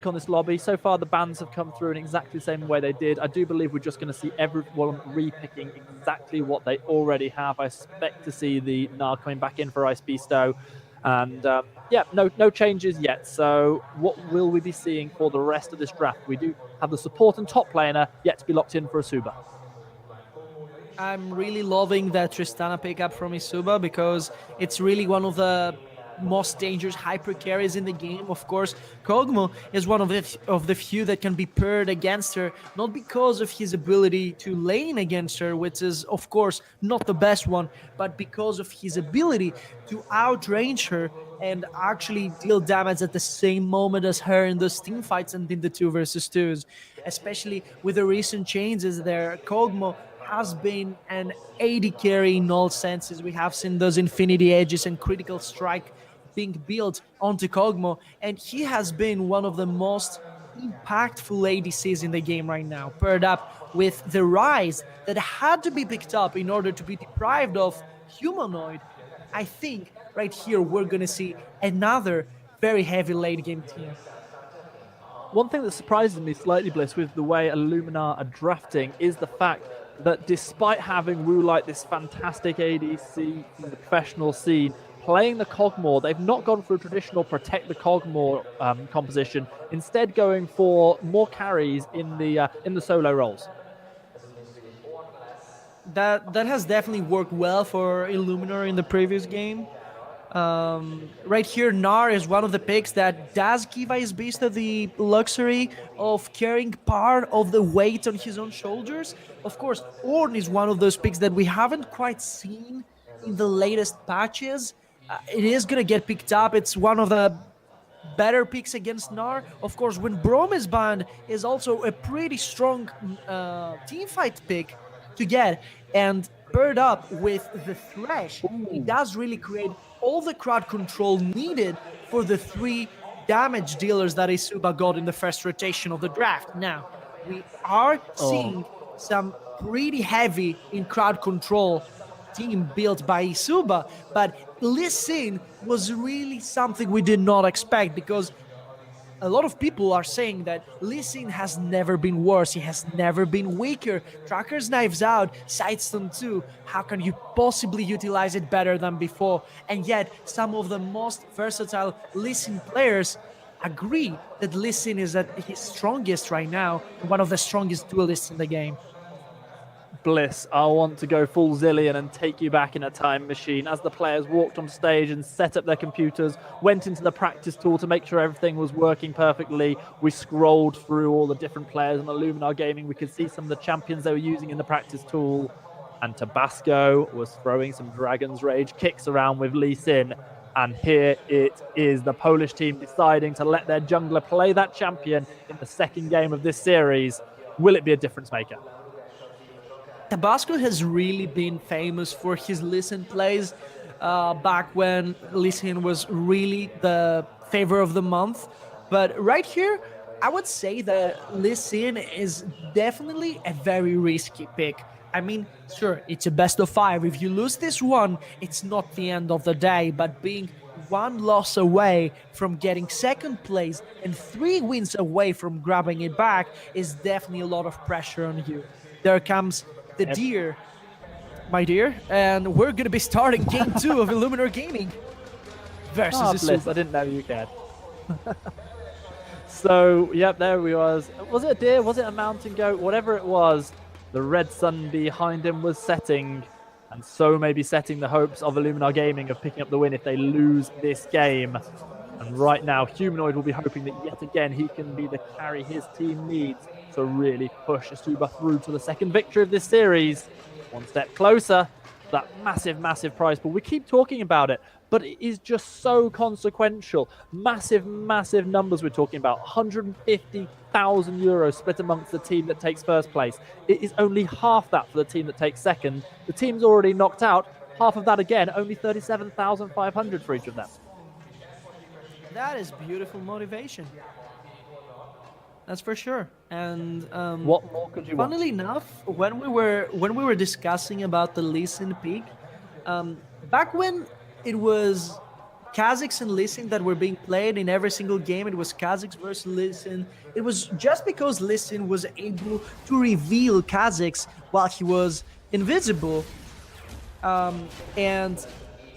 on this lobby. So far, the bans have come through in exactly the same way they did. I do believe we're just going to see everyone re-picking exactly what they already have. I expect to see the Gnar coming back in for Ice Beasto. And yeah, no changes yet. So what will we be seeing for the rest of this draft? We do have the support and top laner yet to be locked in for eSuba. I'm really loving that Tristana pickup from eSuba because it's really one of the most dangerous hyper carries in the game. Of course, Kog'Maw is one of the few that can be paired against her, not because of his ability to lane against her, which is of course not the best one, but because of his ability to outrange her and actually deal damage at the same moment as her in those team fights and in the 2 versus 2s. Especially with the recent changes there, Kog'Maw has been an AD carry in all senses. We have seen those Infinity Edges and Critical Strike being built onto Kog'Maw, and he has been one of the most impactful ADCs in the game right now, paired up with the Rise that had to be picked up in order to be deprived of Humanoid. I think right here we're going to see another very heavy late game team. One thing that surprises me slightly, Bliss, with the way illuminar are drafting is the fact that despite having Wu like this fantastic ADC from the professional scene, playing the Kog'Maw, they've not gone for a traditional protect the Kog'Maw composition, instead going for more carries in the solo roles. That has definitely worked well for Illuminar in the previous game. Right here, Gnar is one of the picks that does give Ice Beasto the luxury of carrying part of the weight on his own shoulders. Of course, Ornn is one of those picks that we haven't quite seen in the latest patches. It is going to get picked up. It's one of the better picks against Gnar. Of course, when Braum is banned, is also a pretty strong teamfight pick to get. And paired up with the Thresh, it does really create all the crowd control needed for the 3 damage dealers that eSuba got in the first rotation of the draft. Now, we are seeing some pretty heavy in crowd control team built by eSuba, but Lee Sin was really something we did not expect, because a lot of people are saying that Lee Sin has never been worse, he has never been weaker. Tracker's Knives out, Sidestone 2, how can you possibly utilize it better than before? And yet, some of the most versatile Lee Sin players agree that Lee Sin is at his strongest right now, one of the strongest duelists in the game. Bliss, I want to go full Zillion and take you back in a time machine. As the players walked on stage and set up their computers, went into the practice tool to make sure everything was working perfectly, we scrolled through all the different players on Illuminar Gaming. We could see some of the champions they were using in the practice tool, and Tabasco was throwing some Dragon's Rage kicks around with Lee Sin. And here it is, the Polish team deciding to let their jungler play that champion in the second game of this series. Will it be a difference maker? Tabasco has really been famous for his Lee Sin plays back when Lee Sin was really the favor of the month. But right here, I would say that Lee Sin is definitely a very risky pick. I mean, sure, it's a best of 5. If you lose this one, it's not the end of the day, but being 1 loss away from getting second place and 3 wins away from grabbing it back is definitely a lot of pressure on you. There comes the deer, my dear, and we're going to be starting game 2 of Illuminar Gaming versus eSuba. I didn't know you cared. So, yep, there we was. Was it a deer? Was it a mountain goat? Whatever it was, the red sun behind him was setting, and so maybe setting the hopes of Illuminar Gaming of picking up the win if they lose this game. And right now, Humanoid will be hoping that yet again he can be the carry his team needs to really push eSuba through to the second victory of this series. One step closer to that massive, massive prize pool. We keep talking about it, but it is just so consequential. Massive, massive numbers we're talking about. 150,000 euros split amongst the team that takes first place. It is only half that for the team that takes second. The team's already knocked out. Half of that again, only 37,500 for each of them. That is beautiful motivation. That's for sure. And what more could you want? Funnily enough, when we were discussing about the Lee Sin pick, back when it was Kazakhs and Lee Sin that were being played in every single game. It was Kazakhs versus Lee Sin. It was just because Lee Sin was able to reveal Kazakhs while he was invisible. And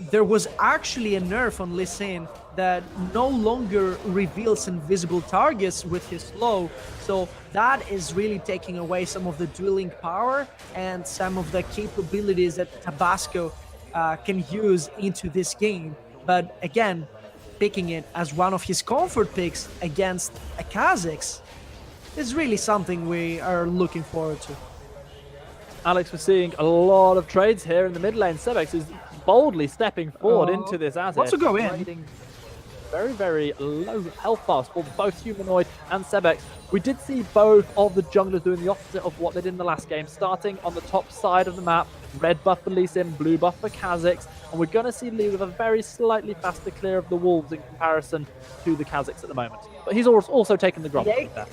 there was actually a nerf on Lee Sin that no longer reveals invisible targets with his slow. So that is really taking away some of the dueling power and some of the capabilities that Tabasco can use into this game. But again, picking it as one of his comfort picks against a Kazakhs is really something we are looking forward to. Alex, we're seeing a lot of trades here in the mid lane. Sebex is boldly stepping forward into this asset. Wants to go in. Trading very, very low health bars for both Humanoid and Sebex. We did see both of the junglers doing the opposite of what they did in the last game, starting on the top side of the map, red buff for Lee Sin, blue buff for Kazakhs, and we're going to see Lee with a very slightly faster clear of the wolves in comparison to the Kazakhs at the moment. But he's also taken the gromp with that.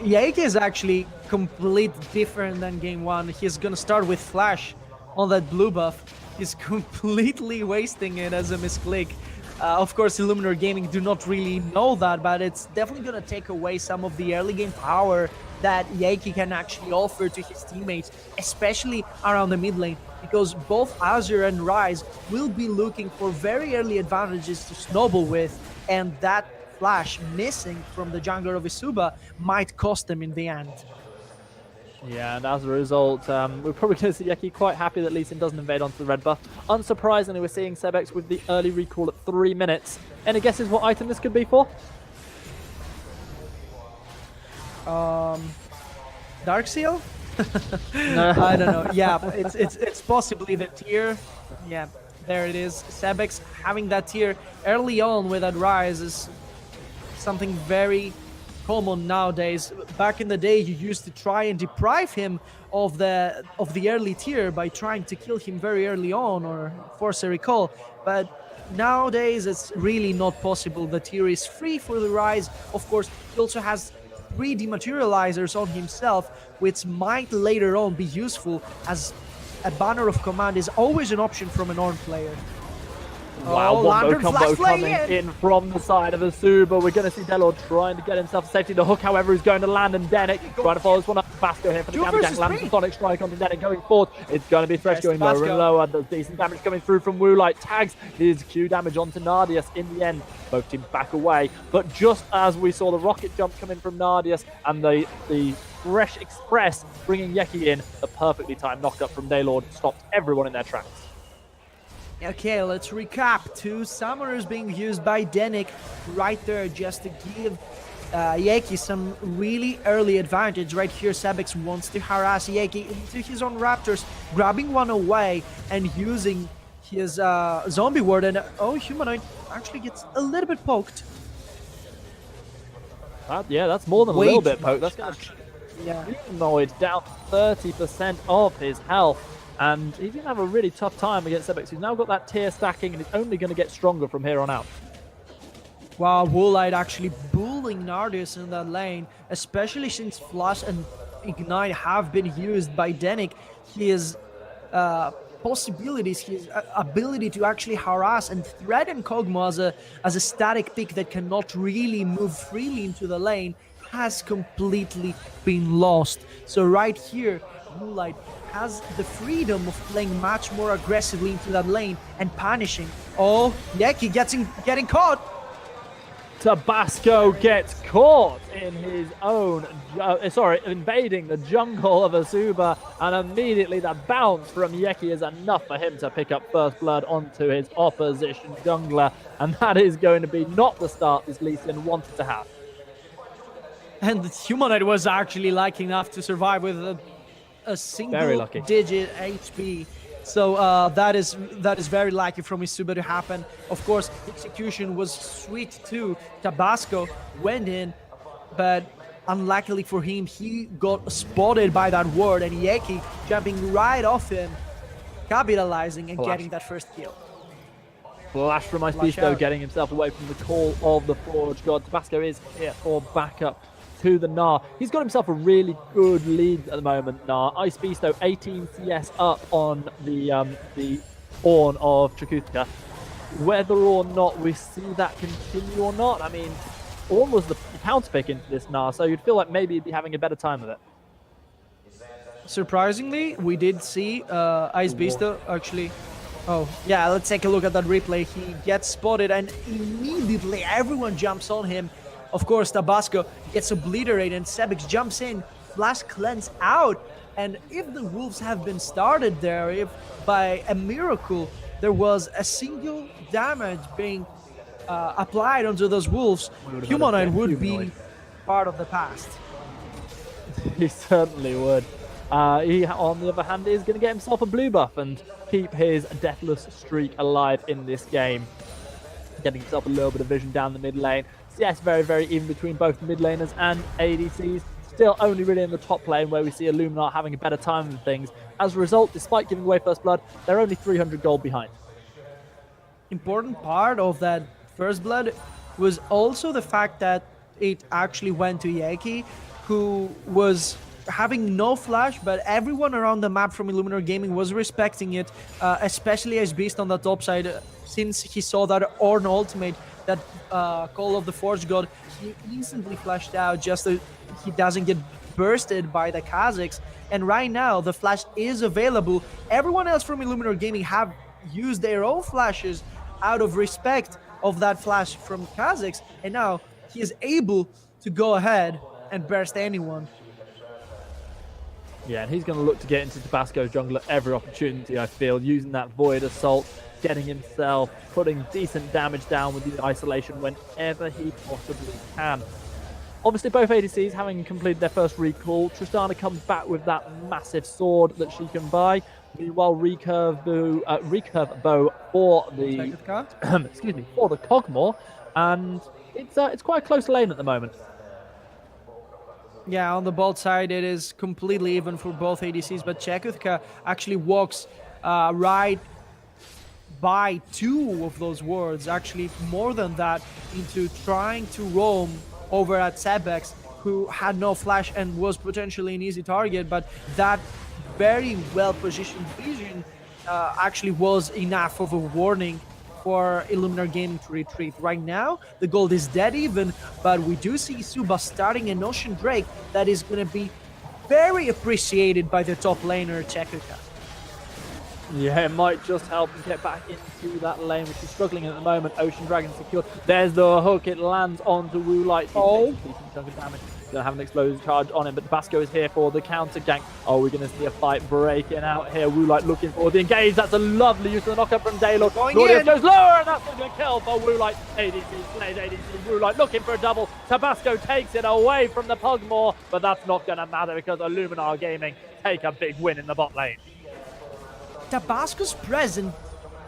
Yake is actually completely different than game one. He's gonna start with flash on that blue buff. He's completely wasting it as a misclick. Of course, Illuminar Gaming do not really know that, but it's definitely gonna take away some of the early game power that Yake can actually offer to his teammates, especially around the mid lane, because both Azure and Ryze will be looking for very early advantages to snowball with, and that flash missing from the jungler of eSuba might cost them in the end. Yeah, and as a result, we're probably going to see Yeki quite happy that Lee Sin doesn't invade onto the red buff. Unsurprisingly, we're seeing Sebex with the early recall at 3 minutes. Any guesses what item this could be for? Dark Seal? No. I don't know. Yeah, it's possibly the tier. Yeah, there it is. Sebex having that tier early on with that Ryze is something very common nowadays. Back in the day, you used to try and deprive him of the early tier by trying to kill him very early on or force a recall. But nowadays, it's really not possible. The tier is free for the Ryze. Of course, he also has 3 dematerializers on himself, which might later on be useful, as a banner of command is always an option from an Ornn player. Wow, wombo combo coming in. in from the side of eSuba. We're going to see Delord trying to get himself to safety. The hook, however, is going to land, and Denick trying to follow this one up. Basco here for the Gamma Jack, lands the Sonic Strike onto Denick going forward. It's going to be Thresh going lower and lower. There's decent damage coming through from Woolite. Tags his Q damage onto Nardius. In the end, both teams back away. But just as we saw the rocket jump come in from Nardius and the Thresh Express bringing Yeki in, the perfectly timed knockup from Daylord stopped everyone in their tracks. Okay, let's recap. 2 summoners being used by Denick right there just to give Yeki some really early advantage. Right here, Sebex wants to harass Yeki into his own Raptors, grabbing one away and using his zombie ward. And Humanoid actually gets a little bit poked. Yeah, that's more than a little bit poked. That's going to Humanoid down 30% of his health. And he's going to have a really tough time against Sebex. He's now got that tier stacking, and he's only going to get stronger from here on out. Wow, Woolite actually bullying Nardius in that lane, especially since Flash and Ignite have been used by Denick. His possibilities, his ability to actually harass and threaten Kog'Maw as a static pick that cannot really move freely into the lane has completely been lost. So right here, Woolite has the freedom of playing much more aggressively into that lane and punishing. Oh, Yeki getting caught. Tabasco gets caught in his own, invading the jungle of eSuba, and immediately the bounce from Yeki is enough for him to pick up first blood onto his opposition jungler, and that is going to be not the start this Lee Sin wanted to have. And the Humanoid was actually lucky enough to survive with a single digit HP. So that is very lucky from eSuba to happen. Of course, execution was sweet too. Tabasco went in, but unluckily for him, he got spotted by that ward, and Yeki jumping right off him, capitalizing and getting that first kill. Flash from Icebeast, getting himself away from the call of the Forge God. Tabasco is here for backup to the Gnar. He's got himself a really good lead at the moment, Gnar. Icebeast 18 CS up on the Ornn of Trakuthka. whether or not we see that continue or not. I mean, Ornn was the counter pick into this now, so you'd feel like maybe he'd be having a better time with it. Surprisingly, we did see Ice Beaster actually. Oh, yeah, let's take a look at that replay. He gets spotted and immediately everyone jumps on him. Of course, Tabasco gets obliterated and Sebix jumps in, flash cleanse out. And if the Wolves have been started there, if by a miracle there was a single damage being applied onto those Wolves, Humanoid would be part of the past. He certainly would. He, on the other hand, is going to get himself a blue buff and keep his deathless streak alive in this game. Getting himself a little bit of vision down the mid lane. CS very, very even between both mid laners and ADCs. Still only really in the top lane where we see illuminar having a better time with things. As a result, despite giving away first blood, they're only 300 gold behind. Important part of that first blood was also the fact that it actually went to Yaki, who was having no flash, but everyone around the map from Illuminar Gaming was respecting it, especially as Beast on the top side, since he saw that Ornn ultimate, that Call of the Forge God, he instantly flashed out just so he doesn't get bursted by the Kazakhs. And right now, the flash is available. Everyone else from Illuminar Gaming have used their own flashes out of respect of that flash from Kazakhs, and now he is able to go ahead and burst anyone. Yeah, and he's going to look to get into Tabasco's jungle at every opportunity, I feel, using that Void Assault, getting himself, putting decent damage down with the isolation whenever he possibly can. Obviously, both ADCs having completed their first recall, Tristana comes back with that massive sword that she can buy. Meanwhile, recurve bow for the excuse me, for the Cogmore, and it's quite a close lane at the moment. Yeah, on the bot side, it is completely even for both ADCs, but Chekuthka actually walks right by two of those wards, actually more than that, into trying to roam over at Sebix, who had no flash and was potentially an easy target, but that very well-positioned vision actually was enough of a warning for Illuminar Gaming to retreat. Right now, the gold is dead even, but we do see eSuba starting an Ocean Drake that is going to be very appreciated by the top laner, Chekuka. Yeah, it might just help him get back into that lane, which is struggling at the moment. Ocean Dragon secured. There's the hook. It lands onto Woolite. Oh. Decent chunk of damage. Gonna have an explosive charge on him, but Tabasco is here for the counter gank. Oh, we're gonna see a fight breaking out here. Woolite looking for the engage. That's a lovely use of the knockup from Daylor. Nordius goes lower, and that's gonna kill for Woolite. ADC plays ADC. Woolite looking for a double. Tabasco takes it away from the Pugmore, but that's not gonna matter because Illuminar Gaming take a big win in the bot lane. Tabasco's presence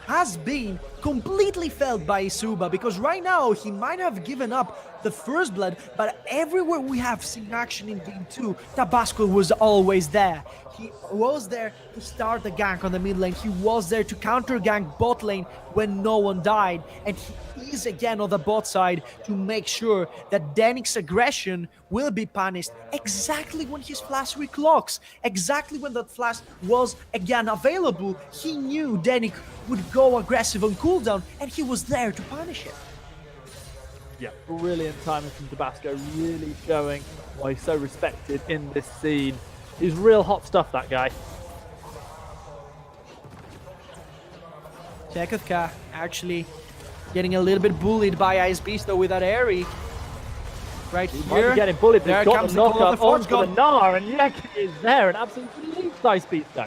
has been completely felt by eSuba, because right now he might have given up the first blood, but everywhere we have seen action in Game 2, Tabasco was always there. He was there to start the gank on the mid lane, he was there to counter gank bot lane when no one died, and he is again on the bot side to make sure that Danik's aggression will be punished exactly when his flash reclocks, exactly when that flash was again available. He knew Danik would go aggressive on cooldown, and he was there to punish it. Yeah, brilliant timing from Tabasco, really showing why he's so respected in this scene. He's real hot stuff, that guy. Chekuthka actually getting a little bit bullied by Ice Beast though with that Airy. Right He here. might be getting bullied, but There he's got comes the the Call of knockup the Forge onto the God. Gnar, and Yek is there and absolutely leaps Ice Beast though.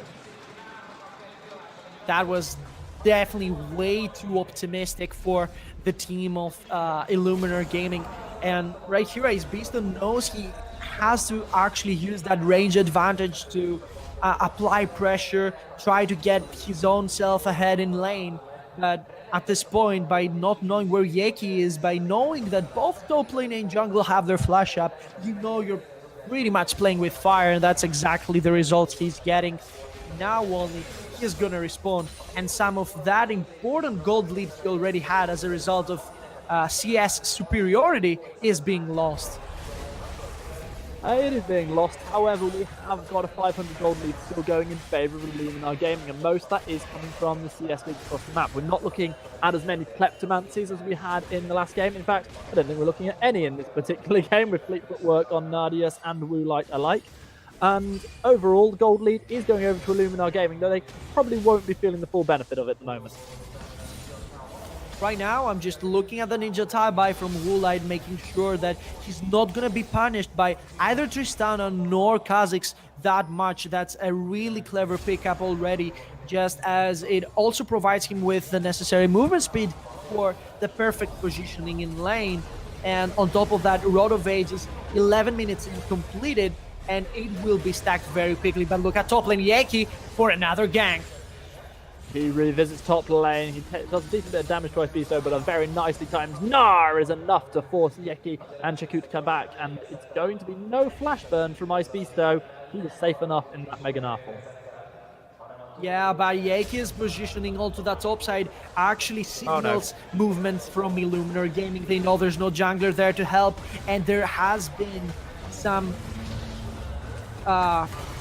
That was definitely way too optimistic for the team of Illuminar Gaming. And right here, Ice Beast knows he has to actually use that range advantage to apply pressure, try to get his own self ahead in lane. But at this point, by not knowing where Yeki is, by knowing that both top lane and jungle have their flash up, you know you're pretty much playing with fire, and that's exactly the result he's getting. Now only he's gonna respawn, and some of that important gold lead he already had as a result of CS superiority is being lost. It is being lost. However, we have got a 500 gold lead still going in favour of Illuminar Gaming, and most of that is coming from the CS league across the map. We're not looking at as many kleptomancies as we had in the last game. In fact, I don't think we're looking at any in this particular game, with fleet footwork on Nardius and Woolite alike. And overall, the gold lead is going over to Illuminar Gaming, though they probably won't be feeling the full benefit of it at the moment. Right now, I'm just looking at the Ninja tie-buy from Woolite, making sure that he's not going to be punished by either Tristana nor Kha'Zix that much. That's a really clever pickup already, just as it also provides him with the necessary movement speed for the perfect positioning in lane. And on top of that, Rod of Age is 11 minutes completed, and it will be stacked very quickly. But look at top lane, Yeki for another gank. He revisits top lane. He does a decent bit of damage to Icebeasto, but a very nicely timed Gnar is enough to force Yeki and Shaku to come back. And it's going to be no flash burn from Icebeasto. He was safe enough in that Mega Gnar form. Yeah, but Yeki's positioning onto that top side actually signals movement from Illuminar Gaming. They know there's no jungler there to help, and there has been some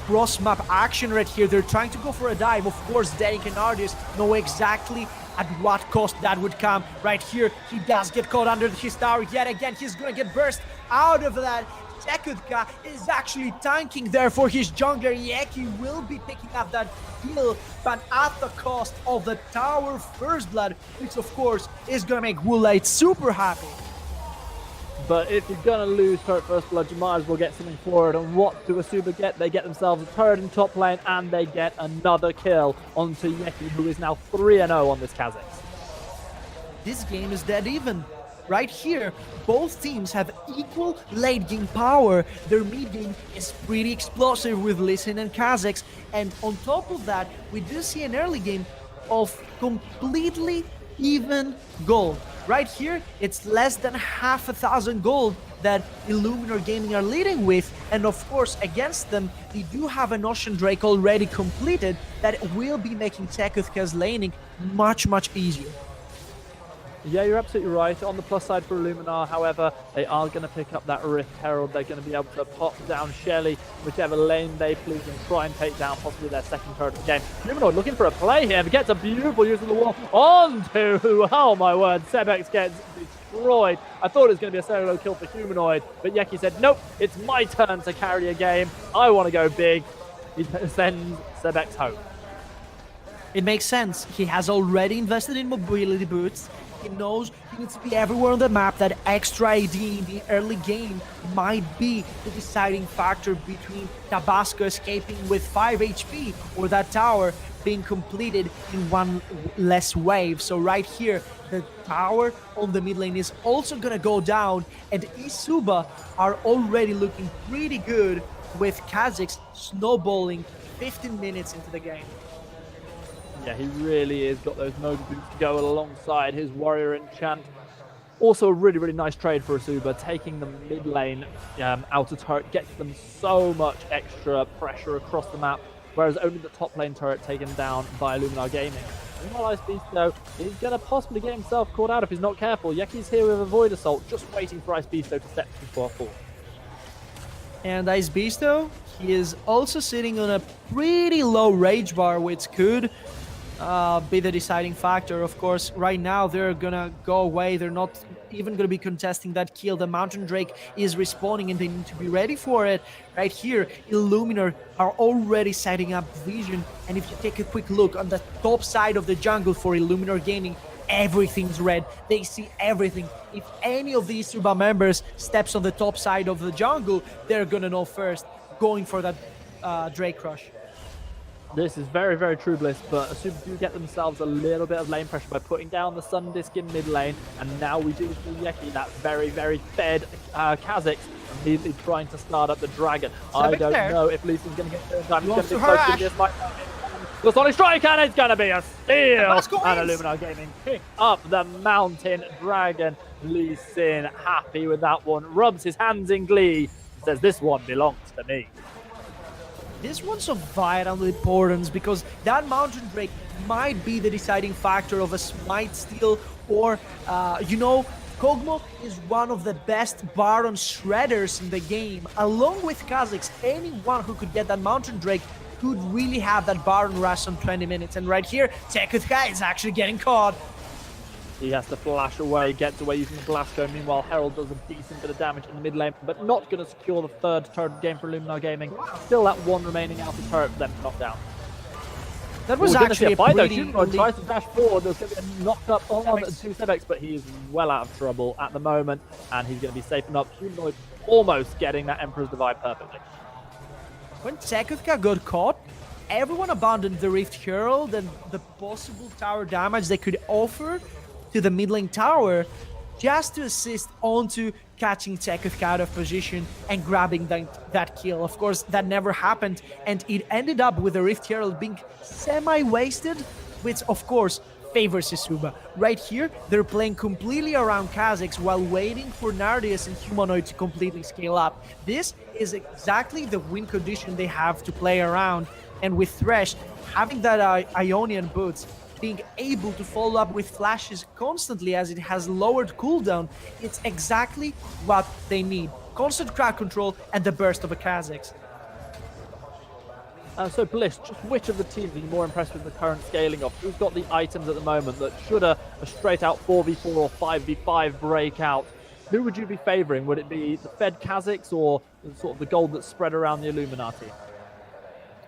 cross-map action right here. They're trying to go for a dive. Of course, Derek and Ardius know exactly at what cost that would come. Right here, he does get caught under his tower yet again. He's gonna get burst out of that. Tekudka is actually tanking there for his jungler. Yeki will be picking up that kill, but at the cost of the tower first blood, which of course is gonna make Woolite super happy. But if you're going to lose turret first blood, you might as well get something for it. And what do eSuba get? They get themselves a turret in top lane, and they get another kill onto Yeki, who is now 3-0 on this Kha'Zix. This game is dead even. Right here, both teams have equal late game power. Their mid game is pretty explosive with Lee Sin and Kha'Zix. And on top of that, we do see an early game of completely even gold. Right here, it's less than 500,000 gold that Illuminar Gaming are leading with, and of course, against them, they do have an Ocean Drake already completed that will be making Tekudka's laning much easier. Yeah, you're absolutely right. On the plus side for Illuminar, however, they are going to pick up that Rift Herald. They're going to be able to pop down Shelly, whichever lane they please, and try and take down possibly their second turret of the game. Humanoid looking for a play here, but gets a beautiful use of the wall onto, oh my word, Sebex gets destroyed. I thought it was going to be a solo kill for Humanoid, but Yeki said, nope, it's my turn to carry a game. I want to go big. He sends Sebex home. It makes sense. He has already invested in mobility boots. He knows he needs to be everywhere on the map. That extra AD in the early game might be the deciding factor between Tabasco escaping with 5 HP or that tower being completed in one less wave. So right here, the tower on the mid lane is also gonna go down, and eSuba are already looking pretty good with Kha'Zix snowballing 15 minutes into the game. Yeah, he really is got those mobile boots to go alongside his warrior enchant. Also a really nice trade for eSuba, taking the mid lane outer turret gets them so much extra pressure across the map, whereas only the top lane turret taken down by Illuminar Gaming. Meanwhile, Icebeasto is going to possibly get himself caught out if he's not careful. Yeki's here with a Void Assault, just waiting for Icebeasto to step before fall. And Icebeasto, he is also sitting on a pretty low rage bar, which could be the deciding factor. Of course, right now they're gonna go away. They're not even gonna be contesting that kill. The Mountain Drake is respawning and they need to be ready for it. Right here, Illuminar are already setting up vision, and if you take a quick look on the top side of the jungle for Illuminar Gaming, everything's red. They see everything. If any of these eSuba members steps on the top side of the jungle, they're gonna know first, going for that Drake Crush. This is very true, Bliss, but eSuba do get themselves a little bit of lane pressure by putting down the Sun Disc in mid lane, and now we do see Yeki, that very fed Kha'Zix, immediately trying to start up the dragon. I don't know if Lee Sin's going to get there in time. He's going to be close to this. The Sonic Strike, and it's going to be a steal! And Illuminar Gaming pick up the Mountain Dragon. Lee Sin happy with that one, rubs his hands in glee, says this one belongs to me. This one's of vital importance because that Mountain Drake might be the deciding factor of a Smite steal or, Kog'Maw is one of the best Baron shredders in the game. Along with Kha'Zix, anyone who could get that Mountain Drake could really have that Baron rush on 20 minutes. And right here, Tekutha is actually getting caught. He has to flash away, gets away using the Blasco. Meanwhile, Herald does a decent bit of damage in the mid lane, but not going to secure the third turret of the game for Illuminar Gaming. Still that one remaining alpha turret for them to knock down. That was actually a fight though. pretty... Humanoid tries to dash forward. There's going to be a knocked up on 2 Sebex, but he is well out of trouble at the moment, and he's going to be safe enough. Humanoid almost getting that Emperor's Divide perfectly. When Tekutha got caught, everyone abandoned the Rift Herald and the possible tower damage they could offer to the mid lane tower just to assist onto catching Tekutha out of position and grabbing that kill. Of course, that never happened, and it ended up with the Rift Herald being semi-wasted, which of course favors eSuba. Right here, they're playing completely around Kha'Zix while waiting for Nardius and Humanoid to completely scale up. This is exactly the win condition they have to play around, and with Thresh having that Ionian boots, being able to follow up with flashes constantly as it has lowered cooldown, it's exactly what they need. Constant crowd control and the burst of a Kha'Zix. So Bliss, just which of the teams are you more impressed with the current scaling of? Who's got the items at the moment that should a straight out 4v4 or 5v5 breakout? Who would you be favouring? Would it be the Fed Kha'Zix or sort of the gold that's spread around the Illuminati?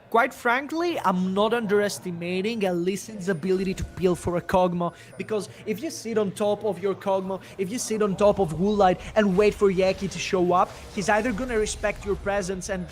Quite frankly, I'm not underestimating Alisyn's ability to peel for a Kog'Maw, because if you sit on top of your Kog'Maw, if you sit on top of Woolite and wait for Yeki to show up, he's either gonna respect your presence and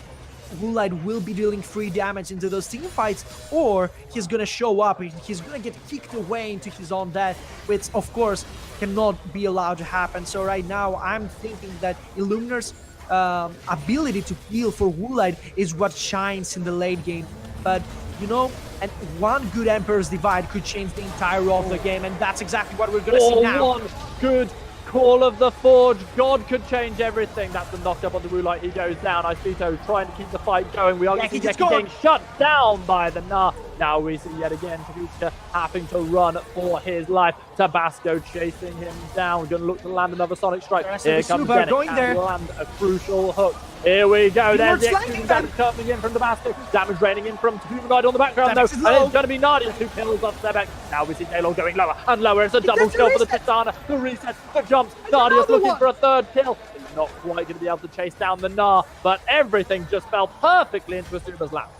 Woolite will be dealing free damage into those team fights, or he's gonna show up and he's gonna get kicked away into his own death, which of course cannot be allowed to happen. So right now, I'm thinking that Illuminar's ability to peel for Woolite is what shines in the late game. But you know, and one good Emperor's Divide could change the entire of the game, and that's exactly what we're gonna see now. One good Call of the Forge. God could change everything. That's the knocked up on the Woolite. He goes down. Isito trying to keep the fight going. We are going to see Yeki getting shut down by the Gnar. Now we see yet again Future having to run for his life. Tabasco chasing him down. Going to look to land another Sonic Strike. Here comes Dennis going there. Land a crucial hook. Here we go. There's the execution damage coming in from Tabasco. Damage raining in from Humanoid on the background though. And it's going to be Nardius who kills off Sebek. Now we see Daylor going lower and lower. It's a double kill for the Tristana. The reset, the jumps. Nardius looking for a third kill. He's not quite going to be able to chase down the Gnar, but everything just fell perfectly into eSuba's lap.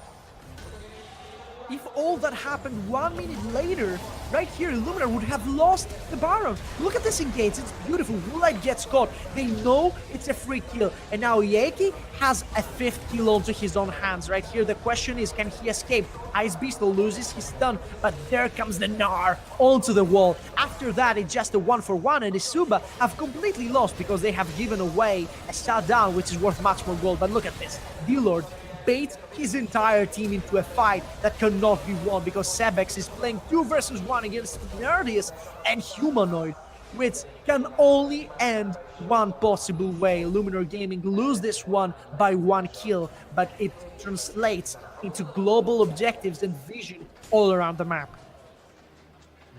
If all that happened 1 minute later, right here, Illuminar would have lost the Baron. Look at this engage, it's beautiful. Woolite gets caught. They know it's a free kill. And now Yeki has a 5th kill onto his own hands. Right here, the question is, can he escape? Ice Beast loses his stun, but there comes the Gnar onto the wall. After that, it's just a 1-for-1, and eSuba have completely lost because they have given away a shutdown, which is worth much more gold. But look at this, D-Lord baits his entire team into a fight that cannot be won because Sebex is playing 2 versus 1 against Nardius and Humanoid, which can only end one possible way. Illuminar Gaming lose this one by 1 kill, but it translates into global objectives and vision all around the map.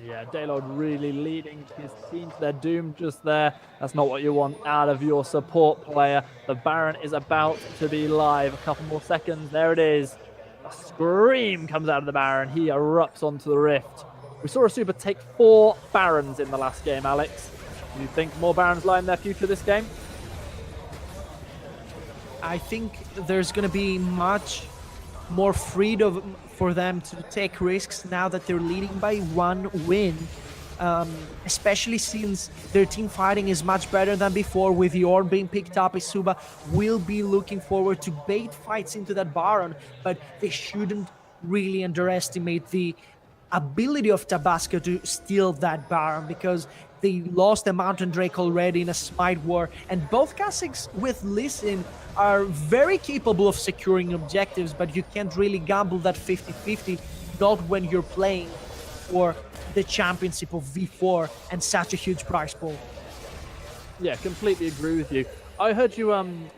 Yeah, Daylord really leading his team to their doom just there. That's not what you want out of your support player. The Baron is about to be live. A couple more seconds. There it is. A scream comes out of the Baron. He erupts onto the Rift. We saw eSuba take 4 Barons in the last game, Alex. Do you think more Barons lie in their future this game? I think there's going to be much more freedom for them to take risks now that they're leading by 1 win, especially since their team fighting is much better than before. With the Orb being picked up, eSuba will be looking forward to bait fights into that Baron, but they shouldn't really underestimate the ability of Tabasco to steal that Baron, because they lost the Mountain Drake already in a Smite War, and both Kha'Zix with Alisyn are very capable of securing objectives, but you can't really gamble that 50-50, not when you're playing for the championship of V4 and such a huge prize pool. Yeah, completely agree with you. I heard you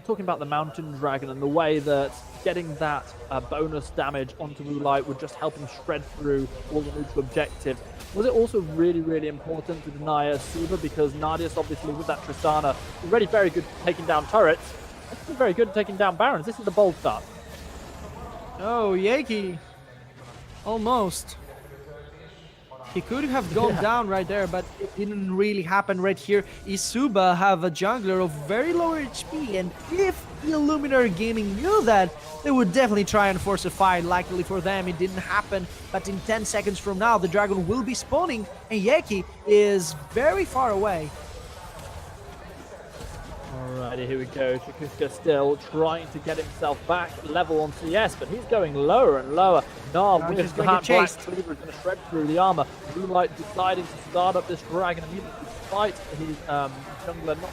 talking about the Mountain Dragon and the way that getting that bonus damage onto Moonlight would just help him shred through all the neutral objectives. Was it also really, really important to deny eSuba because Nadius, obviously, with that Tristana, already very good at taking down turrets. Actually very good at taking down Barons. This is the bold start. Oh, Yaki. Almost. He could have gone down right there, but it didn't really happen right here. eSuba have a jungler of very low HP, and if the Illuminar Gaming knew that, they would definitely try and force a fight. Luckily for them, it didn't happen, but in 10 seconds from now, the dragon will be spawning, and Yaki is very far away. Alrighty, here we go. Shakuska still trying to get himself back level on CS, but he's going lower and lower. Nah, with the Black Cleaver is going to shred through the armor. Moonlight deciding to start up this dragon immediately despite his jungler not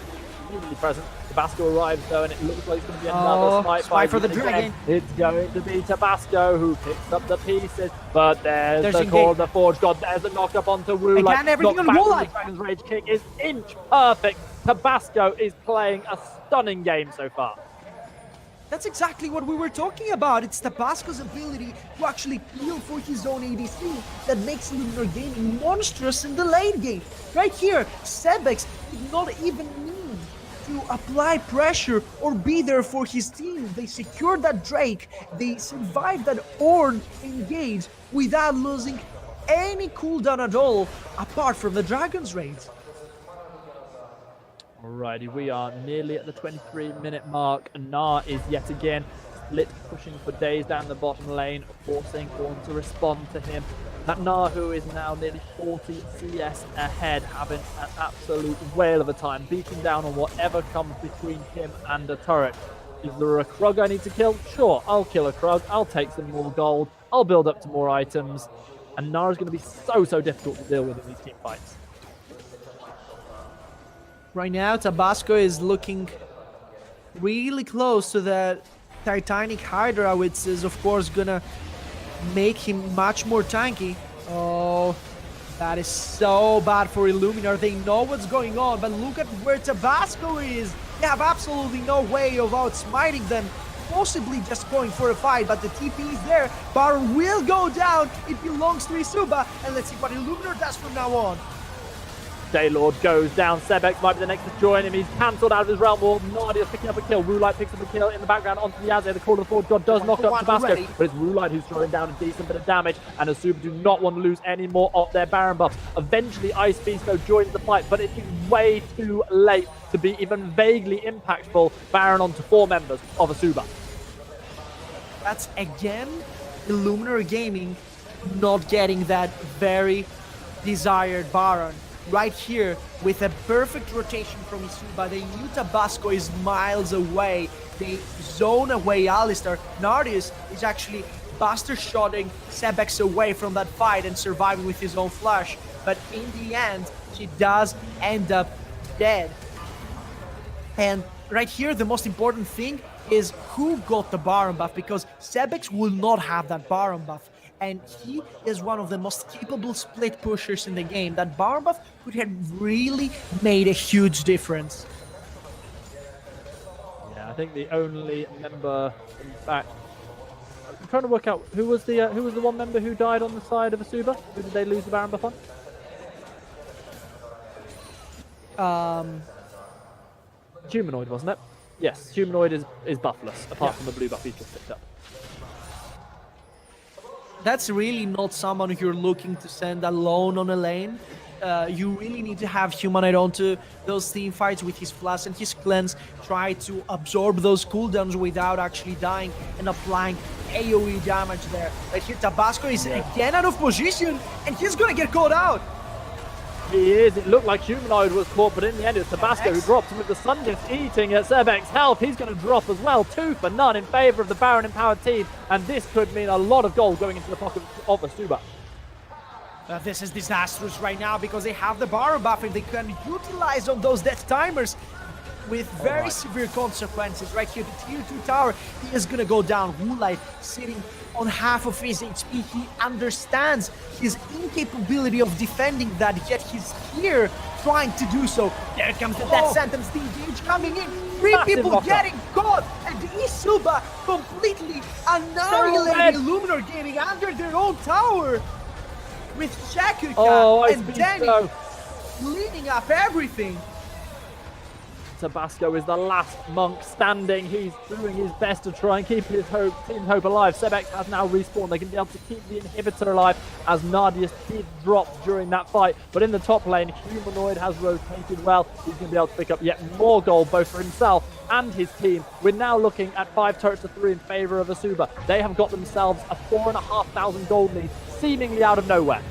immediately present. Tabasco arrives though, and it looks like it's going to be another smite for the dragon. It's going to be Tabasco who picks up the pieces, but there's the call of the Forge God. There's the knock up onto Moonlight. Again, everything on Moonlight. The Dragon's Rage kick is inch perfect. Tabasco is playing a stunning game so far. That's exactly what we were talking about. It's Tabasco's ability to actually peel for his own ADC that makes Illuminar Gaming monstrous in the late game. Right here, Sebex did not even need to apply pressure or be there for his team. They secured that Drake, they survived that Ornn engage without losing any cooldown at all, apart from the Dragon's Raids. Alrighty, we are nearly at the 23-minute mark. Nah is yet again split, pushing for days down the bottom lane, forcing Ornn to respond to him. That Nah, who is now nearly 40 CS ahead, having an absolute whale of a time, beating down on whatever comes between him and the turret. Is there a Krug I need to kill? Sure, I'll kill a Krug. I'll take some more gold. I'll build up to more items. And Nah is going to be so difficult to deal with in these team fights. Right now, Tabasco is looking really close to that Titanic Hydra, which is, of course, gonna make him much more tanky. Oh, that is so bad for Illuminar. They know what's going on, but look at where Tabasco is. They have absolutely no way of outsmiting them, possibly just going for a fight, but the TP is there. Baron will go down. It belongs to eSuba, and let's see what Illuminar does from now on. Daylord goes down. Sebex might be the next to join him. He's cancelled out of his realm wall. Nadia's picking up a kill. Moonlight picks up a kill in the background onto the Azir. The Call of the Forge God does knock up Tabasco, but it's Moonlight who's throwing down a decent bit of damage, and eSuba do not want to lose any more of their Baron buffs. Eventually, Ice Beast though joins the fight, but it is way too late to be even vaguely impactful. Baron onto 4 members of eSuba. That's again Illuminar Gaming not getting that very desired Baron. Right here, with a perfect rotation from eSuba, they knew Tabasco is miles away. They zone away Alistar. Nadius is actually buster shotting Sebex away from that fight and surviving with his own flash. But in the end, he does end up dead. And right here, the most important thing is who got the Baron buff, because Sebex will not have that Baron buff. And he is one of the most capable split pushers in the game. That Baron buff could have really made a huge difference. Yeah, I think the only member, in fact, I'm trying to work out who was the one member who died on the side of eSuba. Who did they lose the Baron buff on? Humanoid, wasn't it? Yes, Humanoid is buffless, apart from the blue buff he just picked up. That's really not someone you're looking to send alone on a lane. You really need to have Humanoid onto those team fights with his flash and his cleanse, try to absorb those cooldowns without actually dying and applying AoE damage there. Right here, Tabasco is again out of position, and he's gonna get caught out. He is. It looked like Humanoid was caught, but in the end it's Tabasco who dropped him with the sun just eating at Sebex's health. He's going to drop as well. 2 for none in favour of the Baron empowered team, and this could mean a lot of gold going into the pocket of eSuba. This is disastrous right now because they have the Baron buff and they can utilize on those death timers. with very severe consequences. Right here, the tier 2 tower, he is gonna go down. Woolite sitting on half of his HP. He understands his incapability of defending that, yet he's here trying to do so. There comes the death sentence, the engage coming in. Three people getting caught, and the eSuba completely annihilating Illuminar Gaming under their own tower. With Shakuka and Danny cleaning up everything. Tabasco is the last monk standing. He's doing his best to try and keep his team's hope alive. Sebex has now respawned. They can be able to keep the inhibitor alive as Nadius did drop during that fight. But in the top lane, Humanoid has rotated well. He's going to be able to pick up yet more gold, both for himself and his team. We're now looking at 5 turrets to 3 in favor of eSuba. They have got themselves a 4,500 gold lead, seemingly out of nowhere.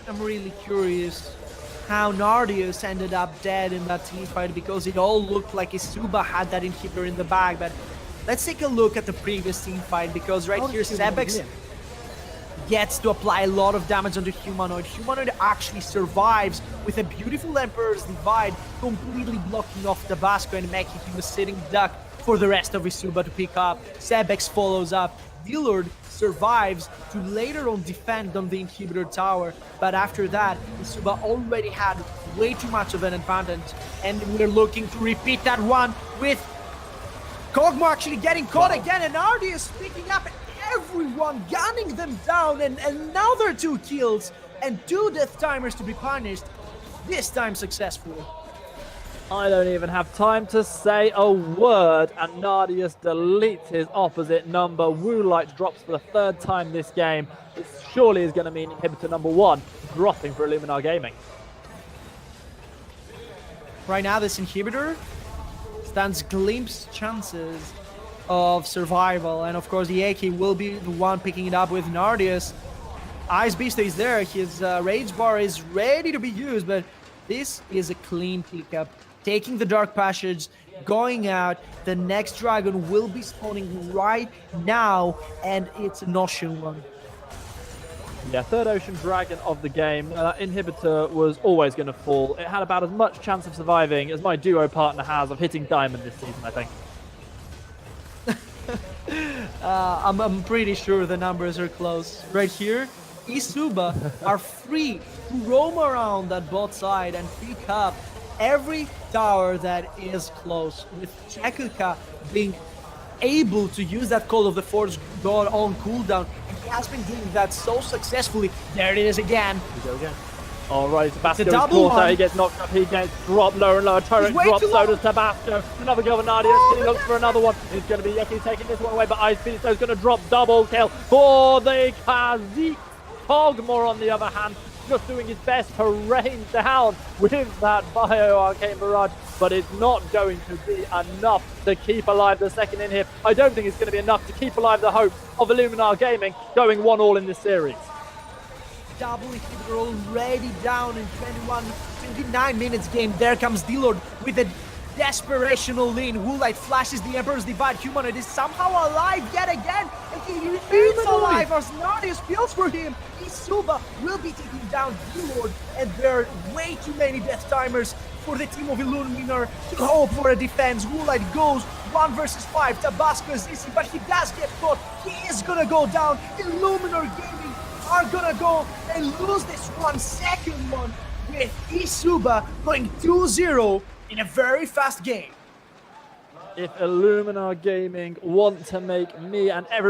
I'm really curious how Nardius ended up dead in that team fight, because it all looked like eSuba had that inhibitor in the bag. But let's take a look at the previous team fight, because right here Sebex gets to apply a lot of damage onto Humanoid. Humanoid actually survives with a beautiful Emperor's Divide, completely blocking off Tabasco and making him a sitting duck for the rest of eSuba to pick up. Sebex follows up. D-Lord survives to later on defend on the inhibitor tower, but after that, eSuba already had way too much of an advantage, and we're looking to repeat that one with Kog'Maw actually getting caught again, and Ardius picking up everyone, gunning them down, and another 2 kills, and 2 death timers to be punished, this time successfully. I don't even have time to say a word, and Nadius deletes his opposite number. Woolite drops for the 3rd time this game. This surely is going to mean inhibitor number 1 dropping for Illuminar Gaming. Right now, this inhibitor stands glimpse chances of survival, and of course the AK will be the one picking it up with Nardius. Ice Beast is there, his rage bar is ready to be used, but this is a clean pickup. Taking the Dark Passage, going out, the next dragon will be spawning right now, and it's an ocean one. Yeah, 3rd ocean dragon of the game. Inhibitor was always going to fall. It had about as much chance of surviving as my duo partner has of hitting diamond this season, I think. I'm pretty sure the numbers are close. Right here, eSuba are free to roam around that bot side and pick up every tower that is close, with Shakuka being able to use that Call of the Forge God on cooldown. And he has been doing that so successfully. There it is again. We go again. Alright, Tabasco is double caught out. He gets knocked up. He gets dropped lower and lower. Turret drops. So does Tabasco. Another kill for Nadius. He looks for another one. It's going to be Yuki taking this one away, but Ice Beast is going to drop double kill for the Kazik. Kog'Maw, on the other hand, just doing his best to rain down with that Bio Arcane Barrage, but it's not going to be enough to keep alive the second inhib. I don't think it's going to be enough to keep alive the hope of Illuminar Gaming going 1-1 in this series. Double inhibitor already down in 29 minutes game. There comes D-Lord with a desperational lean. Woolite flashes the Emperor's Divide. Humanoid is somehow alive yet again, and he remains alive as Nadius feels for him. eSuba will be taking down D-Lord, and there are way too many death timers for the team of Illuminar to hope for a defense. Woolite goes 1 versus 5. Tabasco is easy, but he does get caught. He is gonna go down. Illuminar Gaming are gonna go and lose this 1-second one, with eSuba going 2-0 in a very fast game. If Illuminar Gaming want to make me and everyone